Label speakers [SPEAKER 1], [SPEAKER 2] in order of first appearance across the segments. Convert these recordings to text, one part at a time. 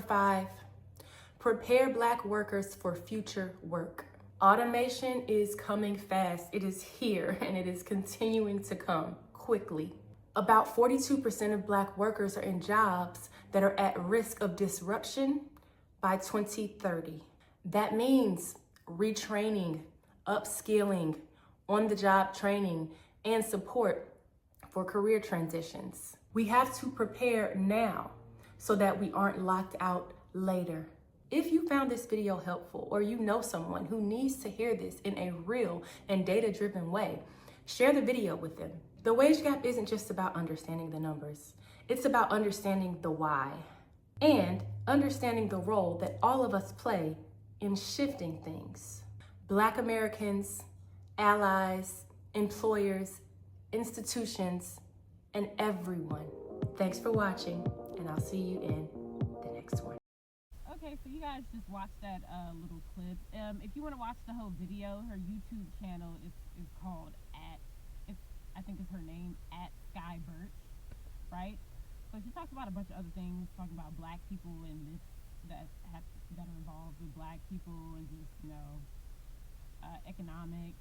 [SPEAKER 1] 5, prepare Black workers for future work. Automation is coming fast. It is here and it is continuing to come quickly. About 42% of Black workers are in jobs that are at risk of disruption by 2030. That means retraining, upskilling, on-the-job training, and support for career transitions. We have to prepare now so that we aren't locked out later. If you found this video helpful, or you know someone who needs to hear this in a real and data-driven way, share the video with them. The wage gap isn't just about understanding the numbers. It's about understanding the why and understanding the role that all of us play in shifting things. Black Americans, allies, employers, institutions, and everyone. Thanks for watching, and I'll see you in the next one.
[SPEAKER 2] Okay, so you guys just watched that little clip. If you want to watch the whole video, her YouTube channel is called I think it's her name, @SkyBirch, right? So she talks about a bunch of other things, talking about Black people and myths that are involved with Black people, and just, economics,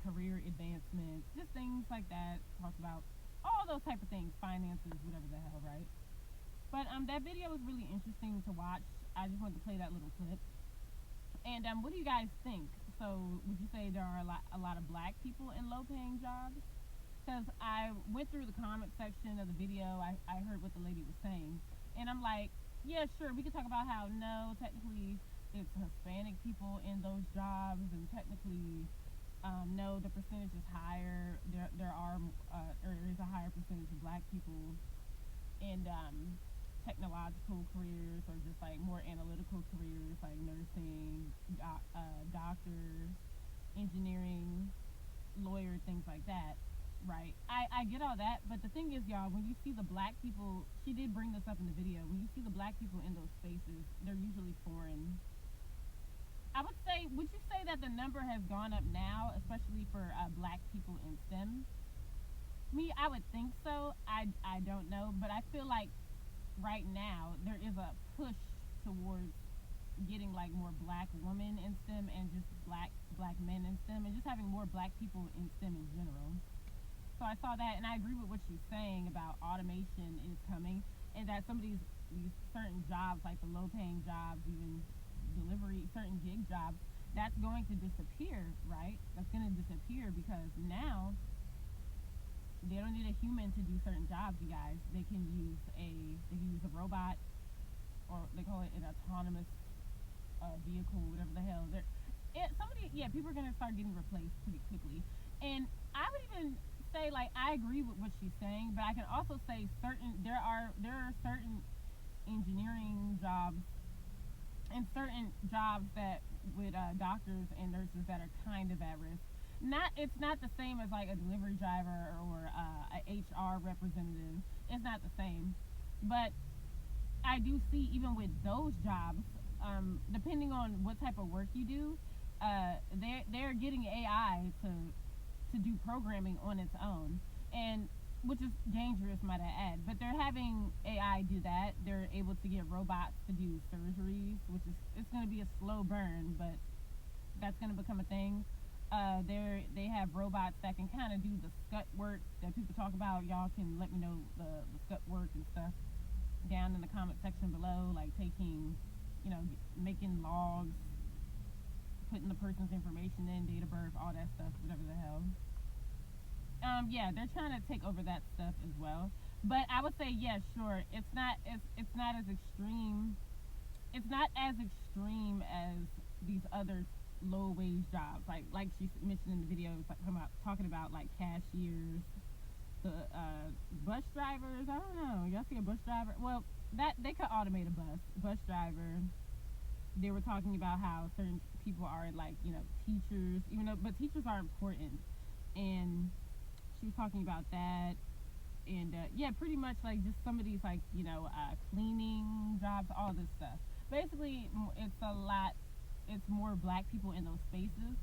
[SPEAKER 2] career advancement, just things like that. Talks about all those type of things, finances, whatever the hell, right? But that video was really interesting to watch. I just wanted to play that little clip. And what do you guys think? So would you say there are a lot of Black people in low-paying jobs? Because I went through the comment section of the video. I heard what the lady was saying, and I'm like, yeah, sure, we could talk about how no, technically it's Hispanic people in those jobs, and technically no, the percentage is higher. There is a higher percentage of Black people in technological careers, or just like more analytical careers like nursing, doctors, engineering, lawyer, things like that, right? I get all that, but the thing is, y'all, when you see the Black people, she did bring this up in the video, when you see the Black people in those spaces, they're usually foreign. Would you say that the number has gone up now, especially for Black people in STEM? Me, I would think so. I don't know, but I feel like right now there is a push towards getting like more Black women in STEM, and just black men in STEM, and just having more Black people in STEM in general. So I saw that, and I agree with what she's saying about automation is coming, and that some of these certain jobs, like the low-paying jobs, even delivery, certain gig jobs, that's going to disappear, right? That's going to disappear because now they don't need a human to do certain jobs, you guys. They can use a robot, or they call it an autonomous vehicle, whatever the hell. People are gonna start getting replaced pretty quickly. And I would even say, like, I agree with what she's saying, but I can also say there are certain engineering jobs and certain jobs that with doctors and nurses that are kind of at risk. It's not the same as like a delivery driver or a HR representative. It's not the same, but I do see even with those jobs, depending on what type of work you do, they're getting AI to do programming on its own, and which is dangerous, might I add. But they're having AI do that. They're able to get robots to do surgeries, it's going to be a slow burn, but that's going to become a thing. They have robots that can kind of do the scut work that people talk about. Y'all can let me know the scut work and stuff down in the comment section below, like taking, making logs, putting the person's information in, date of birth, all that stuff, whatever the hell. They're trying to take over that stuff as well. But I would say, yeah, sure, it's not as extreme. It's not as extreme as these other low wage jobs, like she mentioned in the video, talking about like cashiers, the bus drivers. I don't know, y'all see a bus driver? Well, that they could automate a bus driver. They were talking about how certain people are like, teachers, but teachers are important, and she was talking about that. And pretty much like just some of these like cleaning jobs, all this stuff. Basically, it's more Black people in those spaces.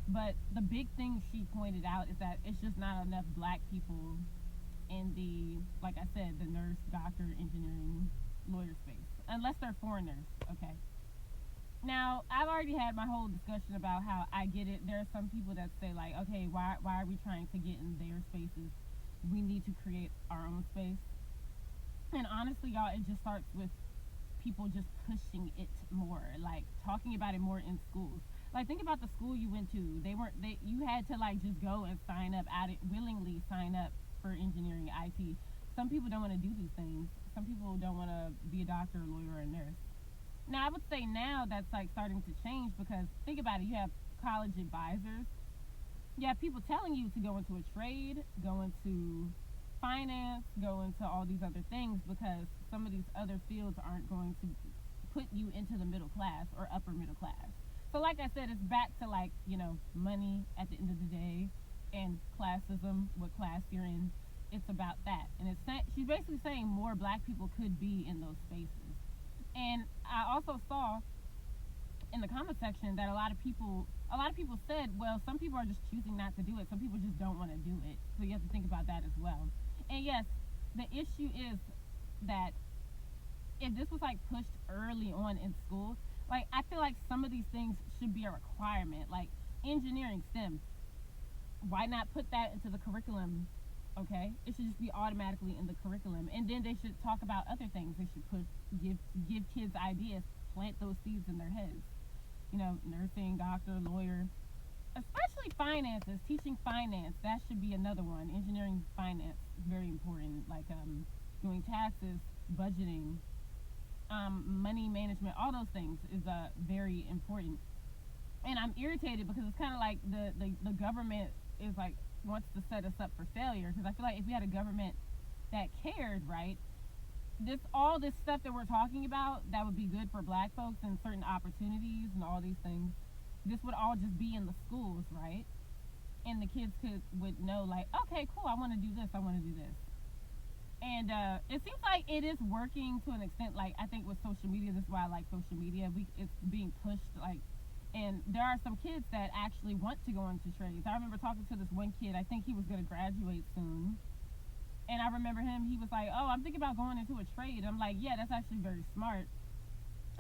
[SPEAKER 2] But the big thing she pointed out is that it's just not enough Black people in the, like I said, the nurse, doctor, engineering, lawyer space. unless they're foreigners. Okay. Now, I've already had my whole discussion about how I get it. There are some people that say like, okay, why are we trying to get in their spaces? We need to create our own space. And honestly, y'all, it just starts with people just pushing it more, like talking about it more in schools. Like think about the school you went to. You had to like just go and sign up at it, willingly sign up for engineering, IT. Some people don't want to do these things. Some people don't want to be a doctor, a lawyer, or a nurse. Now I would say now that's like starting to change because think about it. You have college advisors. You have people telling you to go into a trade, go into finance, go into all these other things because some of these other fields aren't going to put you into the middle class or upper middle class. So like I said, it's back to like, money at the end of the day and classism, what class you're in. It's about that. And she's basically saying more black people could be in those spaces. And I also saw in the comment section that a lot of people said, well, some people are just choosing not to do it. Some people just don't want to do it. So you have to think about that as well. And yes, the issue is that if this was like pushed early on in school, like I feel like some of these things should be a requirement, like engineering, STEM. Why not put that into the curriculum? Okay, it should just be automatically in the curriculum, and then they should talk about other things. They should give kids ideas, plant those seeds in their heads. Nursing, doctor, lawyer, especially finances. Teaching finance, that should be another one. Engineering, finance is very important. Like doing taxes, budgeting, money management, all those things is very important. And I'm irritated because it's kind of like the government is like wants to set us up for failure, because I feel like if we had a government that cared, right, all this stuff that we're talking about that would be good for black folks and certain opportunities and all these things, this would all just be in the schools, right? And the kids would know like, okay, cool, I want to do this, I want to do this. And it seems like it is working to an extent. Like I think with social media, this is why I like social media. It's being pushed like, and there are some kids that actually want to go into trades. I remember talking to this one kid. I think he was going to graduate soon, and I remember him. He was like, "Oh, I'm thinking about going into a trade." I'm like, "Yeah, that's actually very smart."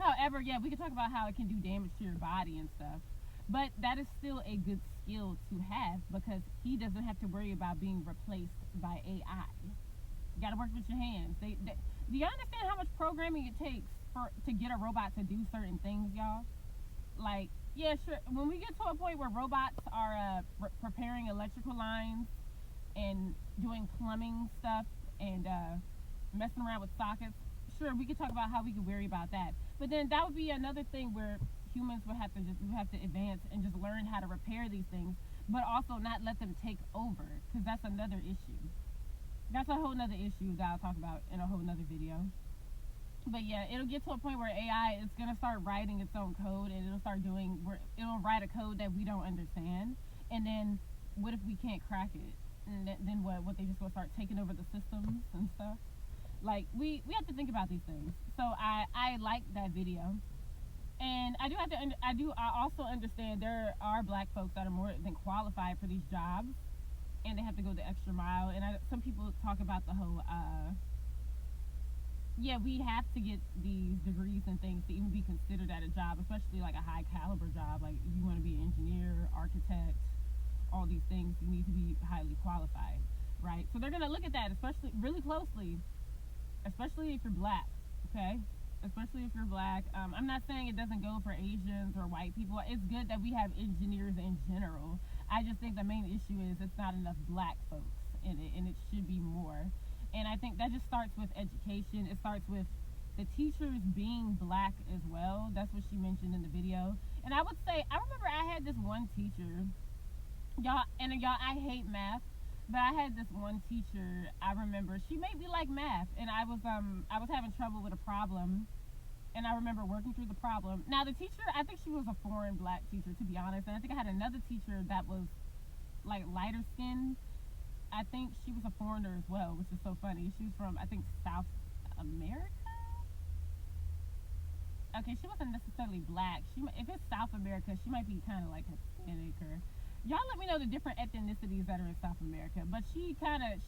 [SPEAKER 2] However, yeah, we can talk about how it can do damage to your body and stuff, but that is still a good skill to have because he doesn't have to worry about being replaced by AI. You got to work with your hands. Do you understand how much programming it takes to get a robot to do certain things, y'all? Like, yeah, sure. When we get to a point where robots are preparing electrical lines and doing plumbing stuff and messing around with sockets, sure, we could talk about how we could worry about that. But then that would be another thing where humans would have to advance and just learn how to repair these things, but also not let them take over, because that's another issue. That's a whole nother issue that I'll talk about in a whole nother video. But yeah, it'll get to a point where AI is going to start writing its own code, and it'll write a code that we don't understand. And then what if we can't crack it? And then what they just going to start taking over the systems and stuff? Like we have to think about these things. So I like that video. And I also understand there are black folks that are more than qualified for these jobs, and they have to go the extra mile. And some people talk about the whole we have to get these degrees and things to even be considered at a job, especially like a high caliber job. Like if you want to be an engineer, architect, all these things, you need to be highly qualified, right? So they're gonna look at that especially really closely, especially if you're black, okay? Especially if you're black. I'm not saying it doesn't go for Asians or white people. It's good that we have engineers in general. I just think the main issue is it's not enough black folks in it, and it should be more. And I think that just starts with education. It starts with the teachers being black as well. That's what she mentioned in the video. And I would say, I remember I had this one teacher, y'all, I hate math, but I had this one teacher, I remember, she made me like math, and I was having trouble with a problem, and I remember working through the problem. Now the teacher, I think she was a foreign black teacher, to be honest, and I think I had another teacher that was like lighter skinned. I think she was a foreigner as well, which is so funny. She was from, I think, South America? Okay, she wasn't necessarily black. If it's South America, she might be kind of like Hispanic or... Y'all let me know the different ethnicities that are in South America. But she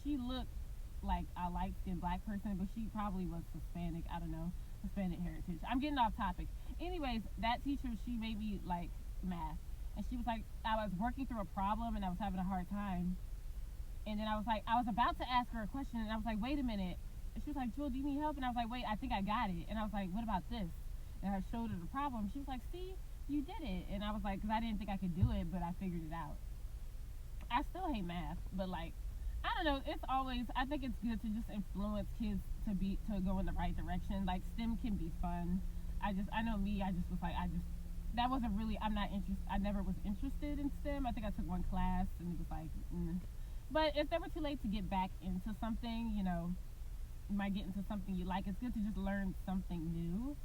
[SPEAKER 2] looked like a light-skinned black person, but she probably was Hispanic. I don't know. Hispanic heritage. I'm getting off topic. Anyways, that teacher, she made me like math. And she was like, I was working through a problem and I was having a hard time. And then I was like, I was about to ask her a question and I was like, wait a minute. And she was like, Jewel, do you need help? And I was like, wait, I think I got it. And I was like, what about this? And I showed her the problem. She was like, see, you did it. And I was like, because I didn't think I could do it, but I figured it out. I still hate math, but like, I don't know. It's always, I think it's good to just influence kids to go in the right direction. Like STEM can be fun. I know me. I just was like, that wasn't really. I'm not interested. I never was interested in STEM. I think I took one class and it was like, But it's never too late to get back into something. You might get into something you like. It's good to just learn something new.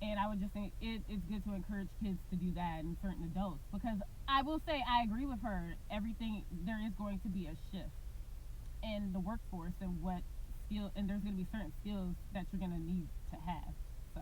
[SPEAKER 2] And I would just think it's good to encourage kids to do that and certain adults, because I will say I agree with her. Everything, there is going to be a shift in the workforce and what skill, and there's going to be certain skills that you're going to need to have. So